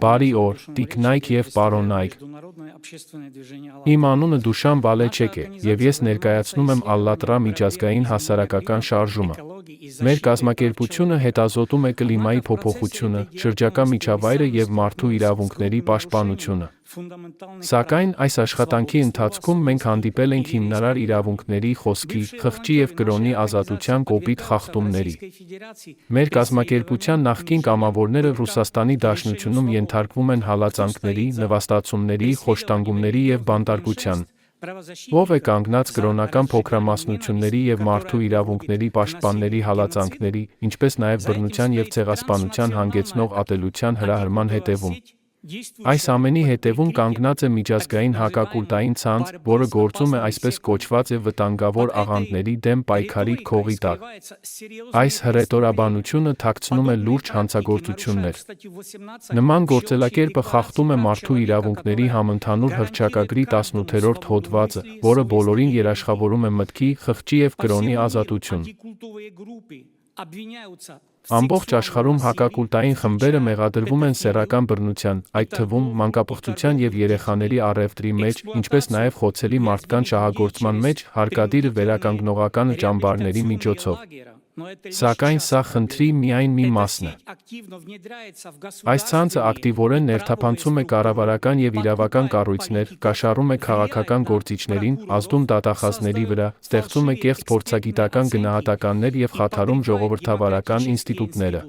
Բարի օր, տիկնայք եւ պարոնայք։ Իմ անունը Դուշան Բալեչեկ է, եւ ես ներկայացնում եմ ԱլլաՏռա միջազգային հասարակական շարժումը։ Մեր կազմակերպությունը հետազոտում է կլիմայի փոփոխությունը, շրջակա միջավայրը եւ մարդու իրավունքների պաշտպանությունը։ Սակայն այս աշխատանքի ընթացքում մենք հանդիպել ենք հիմնարար իրավունքների, խոսքի, խղճի եւ կրոնի ազատության կոպիտ խախտումների։ Մեր կազմակերպության նախկին կամավորները Ռուսաստանի Դաշնությունում ենթարկվում են հալածանքների, նվաստացումների, խոշտանգումների եւ բանտարկության։ Ո՞վ է կանգնած կրոնական փոքրամասնությունների եւ մարդու իրավունքների պաշտպանների հալածանքների, ինչպես նաեւ բռնության եւ ցեղասպանության հանգեցնող ատելության հրահրման հետեւում։ Այս ամենի հետևում կանգնած է միջազգային հակակուլտային ցանց, որը գործում է այսպես կոչված եւ վտանգավոր աղանդների դեմ պայքարի քողի տակ։ Այս հռետորաբանությունը թաքցնում է լուրջ հանցագործություններ։ Նման գործելակերպը խախտում է մարդու իրավունքների համընդհանուր հռչակագրի 18-րդ հոդվածը, որը բոլորին երաշխավորում է մտքի, խղճի եւ կրոնի ազատություն։ Ամբողջ աշխարհում հակակուլտային խմբերը մեղադրվում են սեռական բռնության, այդ թվում մանկապղծության եւ երեխաների առևտրի մեջ, ինչպես նաեւ խոցելի մարդկանց շահագործման մեջ, հարկադիր վերականգնողական ճամբարների միջոցով։ Սակայն սա խնդրի միայն մի մասն է։ Այս ցանցը ակտիվորեն ներթափանցում է կառավարական եւ իրավական կառույցներ, կաշառում է քաղաքական գործիչներին, ազդում դատախազների վրա, ստեղծում է կեղծ փորձագիտական գնահատականներ եւ խաթարում ժողովրդավարական ինստիտուտները։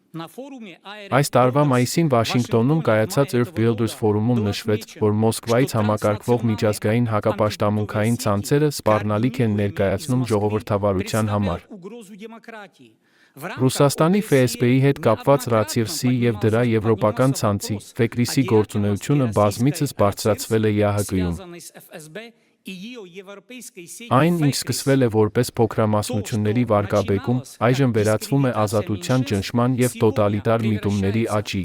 Այս տարվա մայիսին Վաշինգտոնում կայացած Earth Builders ֆորումում նշվեց, որ Մոսկվայից համակարգվող միջազգային հակապաշտամունքային ցանցերը սպառնալիք են ներկայացնում ժողովրդավարության համար։ Ռուսաստանի ՖՍԲ-ի հետ կապված RACIRS-ի եւ դրա եվրոպական ցանցի ՖԿՐԻՍ-ի գործունեությունը բազմիցս բարձրացվել է ԵԱՀԿ-ում։ Այն, ինչ սկսվել է որպես փոքրամասնությունների վարկաբեկում, այժմ վերածվում է ազատության ճնշման եւ տոտալիտար միտումների աճի։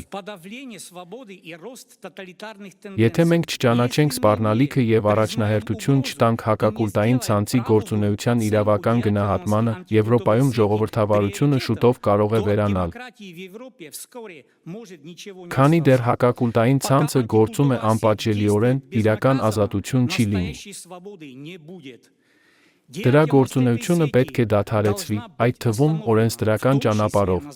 Եթե մենք չճանաչենք սպառնալիքը եւ առաջնահերթություն չտանք հակակուլտային ցանցի գործունեության իրավական գնահատմանը, Եվրոպայում ժողովրդավարությունը շուտով կարող է վերանալ։ Քանի դեռ հակակուլտային ցանցը գործում է անպատժելիորեն, իրական ազատություն չի լինի։ Դրա գործունեությունը պետք է դադարեցվի, այդ թվում օրենսդրական ճանապարհով։